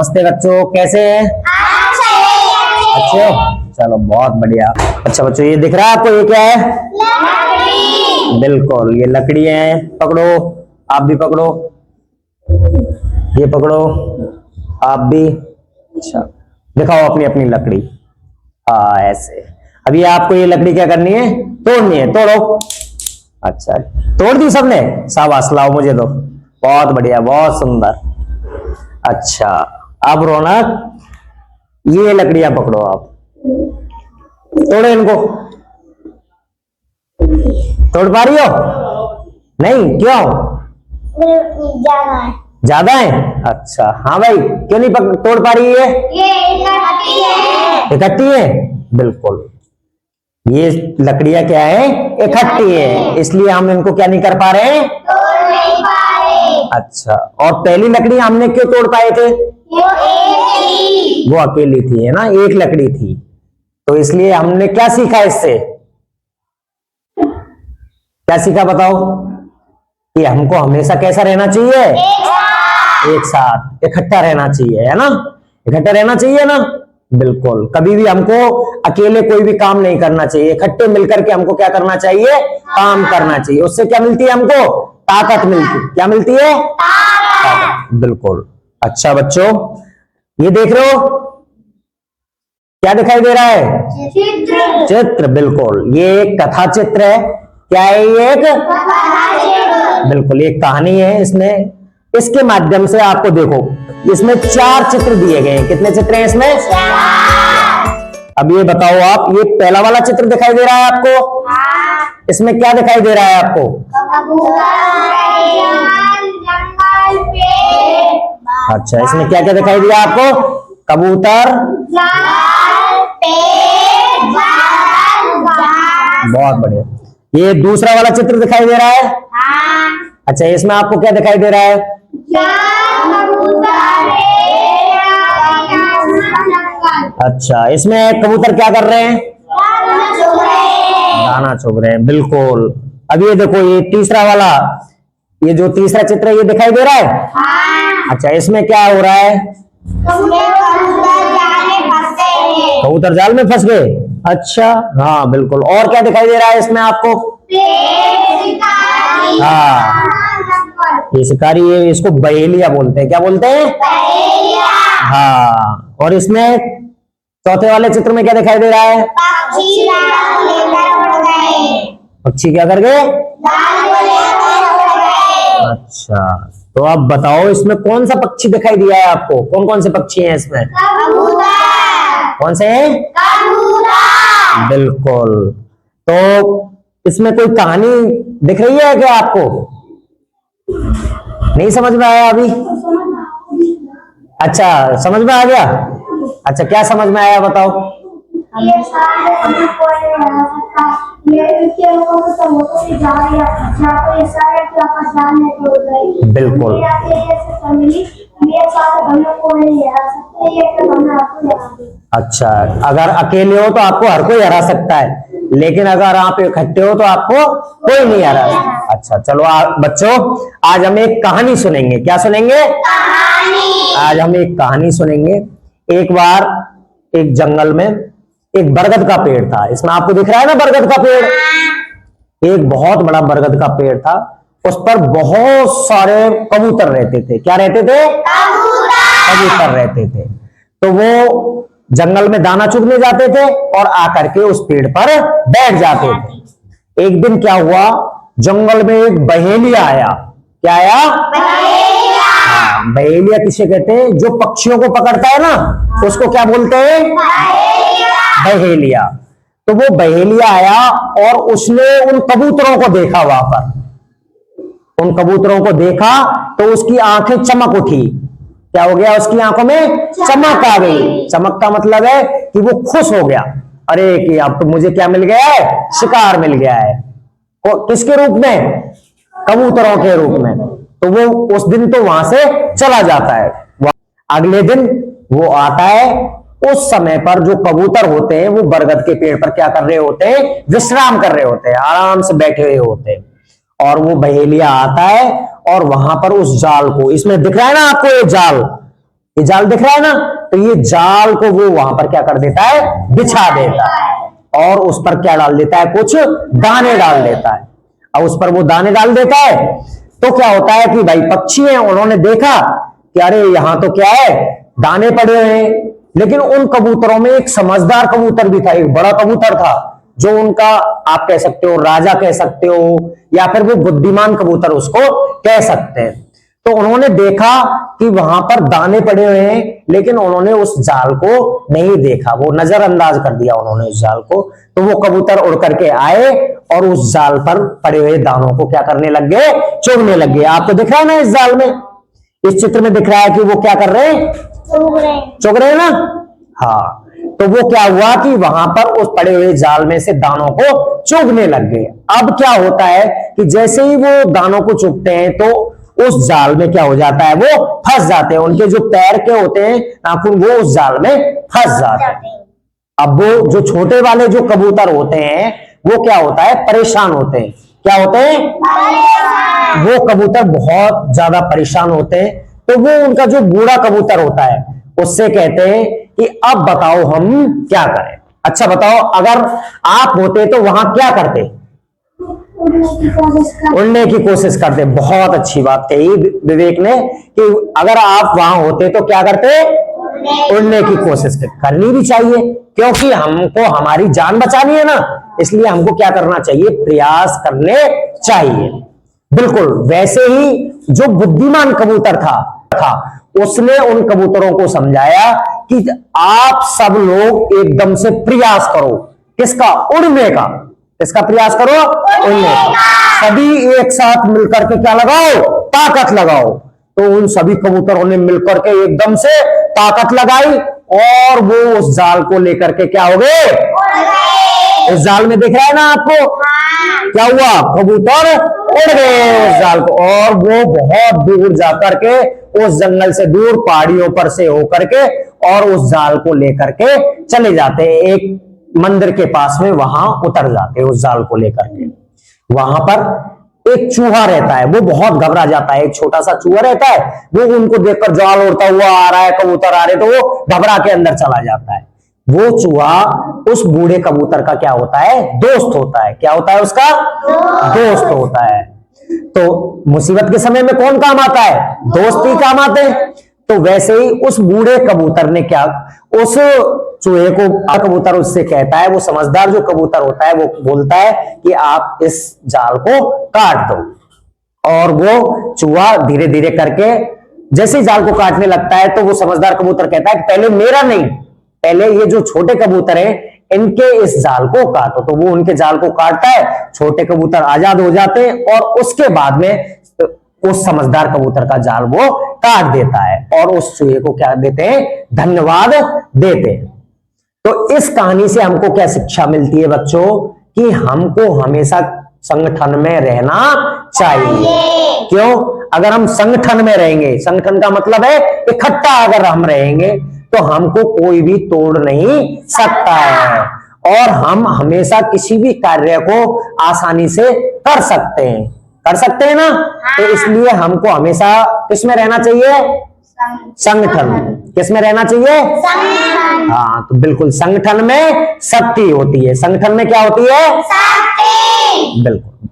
नमस्ते बच्चों, कैसे हैं? अच्छे हो? चलो बहुत बढ़िया। अच्छा बच्चों, ये दिख रहा है आपको, ये क्या है? लकड़ी। बिल्कुल, ये लकड़ी है। पकड़ो, आप भी पकड़ो, ये पकड़ो, आप भी। अच्छा, दिखाओ अपनी अपनी लकड़ी। हाँ ऐसे। अभी आपको ये लकड़ी क्या करनी है? तोड़नी है। तोड़ो। अच्छा, तोड़ दी सबने? शाबाश, लाओ मुझे दो। बहुत बढ़िया, बहुत सुंदर। अच्छा, अब रौनक, ये लकड़ियां पकड़ो आप। तोड़ो इनको। तोड़ पा रही हो? नहीं, क्यों? ज्यादा है। ज्यादा है? अच्छा, हाँ भाई, क्यों नहीं तोड़ पा रही है? ये इकट्ठी है। इकट्ठी है? बिल्कुल, ये लकड़ियां क्या है? इकट्ठी है, इसलिए हम इनको क्या नहीं कर पा रहे हैं? तोड़ नहीं पा रहे। अच्छा, और पहली लकड़ी हमने क्यों तोड़ पाए थे? वो एक थी। वो अकेली थी, है ना, एक लकड़ी थी। तो इसलिए हमने क्या सीखा इससे? क्या सीखा बताओ? कि हमको हमेशा कैसा रहना चाहिए? एक साथ, इकट्ठा रहना चाहिए, है ना? इकट्ठा रहना चाहिए ना? बिल्कुल, कभी भी हमको अकेले कोई भी काम नहीं करना चाहिए, इकट्ठे मिलकर के हमको क्या करना चाहिए? काम करना चाहिए। उससे क्या मिलती है हमको? ताकत मिलती है। क्या मिलती है? ताकत। बिल्कुल। अच्छा बच्चों, ये देख रहे हो क्या दिखाई दे रहा है? चित्र। चित्र, बिल्कुल, ये एक कथा चित्र है। क्या है ये? एक, बिल्कुल, एक कहानी है। इसमें, इसके माध्यम से आपको देखो, इसमें 4 चित्र दिए गए हैं। कितने चित्र हैं इसमें? अब ये बताओ आप, ये पहला वाला चित्र दिखाई दे रहा है आपको? इसमें क्या दिखाई दे रहा है आपको? जंगल, पेड़। अच्छा, इसमें क्या क्या दिखाई दिया आपको? कबूतर। बहुत बढ़िया। ये दूसरा वाला चित्र दिखाई दे रहा है? अच्छा, इसमें आपको क्या दिखाई दे रहा है? अच्छा, इसमें कबूतर क्या कर रहे हैं? दाना चुग रहे हैं। बिल्कुल। अब ये देखो, ये तीसरा वाला, ये जो तीसरा चित्र है, ये दिखाई दे रहा है? अच्छा, इसमें क्या हो रहा है? कबूतर जाल में फंस गए। अच्छा, हाँ बिल्कुल। और क्या दिखाई दे रहा है इसमें आपको? हाँ, ये शिकारी है, इसको बहेलिया बोलते हैं। क्या बोलते हैं? हाँ। और इसमें चौथे वाले चित्र में क्या दिखाई दे रहा है? पक्षी क्या कर गए? अच्छा, तो आप बताओ, इसमें कौन सा पक्षी दिखाई दिया है आपको? कौन कौन से पक्षी हैं इसमें? कौन से हैं? बिल्कुल। तो इसमें कोई कहानी दिख रही है क्या आपको? नहीं समझ में आया अभी? अच्छा, समझ में आ गया। अच्छा, क्या समझ में आया बताओ? बिल्कुल। अच्छा, अगर अकेले हो तो आपको हर कोई हरा सकता है, लेकिन अगर आप इकट्ठे हो तो आपको कोई नहीं हरा। अच्छा चलो बच्चों, आज हम एक कहानी सुनेंगे। क्या सुनेंगे? आज हम एक कहानी सुनेंगे। एक बार एक जंगल में एक बरगद का पेड़ था। इसमें आपको दिख रहा है ना बरगद का पेड़? एक बहुत बड़ा बरगद का पेड़ था। उस पर बहुत सारे कबूतर रहते थे। क्या रहते थे? कबूतर रहते थे। तो वो जंगल में दाना चुगने जाते थे और आकर के उस पेड़ पर बैठ जाते थे। एक दिन क्या हुआ, जंगल में एक बहेलिया आया। क्या आया? बहेलिया किसे कहते हैं? जो पक्षियों को पकड़ता है ना, उसको क्या बोलते हैं? बहेलिया। तो वो बहेलिया आया और उसने उन कबूतरों को देखा। वहां पर उन कबूतरों को देखा तो उसकी आंखें चमक उठी। क्या हो गया? उसकी आंखों में चमक आ गई। चमक का मतलब है कि वो खुश हो गया। अरे कि अब तो मुझे क्या मिल गया है? शिकार मिल गया है। किसके रूप में? कबूतरों के रूप में। तो वो उस दिन तो वहां से चला जाता है। अगले दिन वो आता है। उस समय पर जो कबूतर होते हैं वो बरगद के पेड़ पर क्या कर रहे होते हैं? विश्राम कर रहे होते हैं, आराम से बैठे हुए होते हैं। और वो बहेलिया आता है और वहां पर उस जाल को, इसमें दिख रहा है ना आपको ये जाल, ये जाल दिख रहा है ना, तो ये जाल को वो वहां पर क्या कर देता है, बिछा देता है और उस पर क्या डाल देता है, कुछ दाने डाल देता है। अब उस पर वो दाने डाल देता है तो क्या होता है कि भाई पक्षी हैं, उन्होंने देखा कि अरे यहां तो क्या है, दाने पड़े हुए हैं। लेकिन उन कबूतरों में एक समझदार कबूतर भी था, एक बड़ा कबूतर था जो उनका आप कह सकते हो राजा कह सकते हो, या फिर वो बुद्धिमान कबूतर उसको कह सकते हैं। तो उन्होंने देखा कि वहां पर दाने पड़े हुए हैं, लेकिन उन्होंने उस जाल को नहीं देखा, वो नजरअंदाज कर दिया उन्होंने उस जाल को। तो वो कबूतर उड़ करके आए और उस जाल पर पड़े हुए दानों को क्या करने लग गए, चुगने लग गए। आपको दिख रहा है ना इस जाल में, इस चित्र में दिख रहा है कि वो क्या कर रहे हैं, चुग रहे हैं ना। हाँ, तो वो क्या हुआ कि वहां पर उस पड़े हुए जाल में से दानों को चुगने लग गए। अब क्या होता है कि जैसे ही वो दानों को चुगते हैं तो उस जाल में क्या हो जाता है, वो फंस जाते हैं। उनके जो पैर के होते हैं नाखून, वो उस जाल में फंस जाते हैं। अब वो जो छोटे वाले जो कबूतर होते हैं वो क्या होता है, परेशान होते हैं। क्या होते हैं, वो कबूतर बहुत ज्यादा परेशान होते हैं। तो वो उनका जो बूढ़ा कबूतर होता है उससे कहते हैं कि अब बताओ हम क्या करें। अच्छा बताओ, अगर आप होते तो वहां क्या करते, उड़ने की कोशिश करते। बहुत अच्छी बात कही विवेक ने कि अगर आप वहां होते तो क्या करते, उड़ने की कोशिश करनी भी चाहिए, क्योंकि हमको हमारी जान बचानी है ना, इसलिए हमको क्या करना चाहिए, प्रयास करने चाहिए। बिल्कुल वैसे ही जो बुद्धिमान कबूतर था उसने उन कबूतरों को समझाया कि आप सब लोग एकदम से प्रयास करो, किसका, उड़ने का। किसका प्रयास करो, उड़ने का। सभी एक साथ मिलकर के क्या लगाओ, ताकत लगाओ। तो उन सभी कबूतरों ने मिलकर के एकदम से ताकत लगाई और वो उस जाल को लेकर के क्या हो गए, इस जाल में दिख रहा है ना आपको, क्या हुआ, कबूतर उड़ गए उस जाल को, और वो बहुत दूर जाकर के उस जंगल से दूर पहाड़ियों पर से होकर के और उस जाल को लेकर के चले जाते हैं। एक मंदिर के पास में वहां उतर जाते हैं उस जाल को लेकर के। वहां पर एक चूहा रहता है, वो बहुत घबरा जाता है। एक छोटा सा चूहा रहता है, वो उनको देखकर जाल उड़ता हुआ आ रहा है, कबूतर आ रहे, तो वो घबरा के अंदर चला जाता है। वो चूहा उस बूढ़े कबूतर का क्या होता है, दोस्त होता है। क्या होता है, उसका दोस्त होता है। तो मुसीबत के समय में कौन काम आता है, दोस्त ही काम आते हैं। तो वैसे ही उस बूढ़े कबूतर ने क्या, उस चूहे को, कबूतर उससे कहता है, वो समझदार जो कबूतर होता है वो बोलता है कि आप इस जाल को काट दो। और वो चूहा धीरे धीरे करके जैसे ही जाल को काटने लगता है तो वो समझदार कबूतर कहता है कि पहले मेरा नहीं, पहले ये जो छोटे कबूतर हैं इनके इस जाल को काटो। तो वो उनके जाल को काटता है, छोटे कबूतर आजाद हो जाते हैं और उसके बाद में उस समझदार कबूतर का जाल वो काट देता है और उस चूहे को क्या देते हैं, धन्यवाद देते हैं। तो इस कहानी से हमको क्या शिक्षा मिलती है बच्चों, कि हमको हमेशा संगठन में रहना चाहिए। क्यों, अगर हम संगठन में रहेंगे, संगठन का मतलब है इकट्ठा अगर हम रहेंगे तो हमको कोई भी तोड़ नहीं सकता है और हम हमेशा किसी भी कार्य को आसानी से कर सकते हैं ना। तो इसलिए हमको हमेशा किस में रहना चाहिए, संगठन। किस में रहना चाहिए, हाँ, तो बिल्कुल संगठन में शक्ति होती है। संगठन में क्या होती है, शक्ति। बिल्कुल।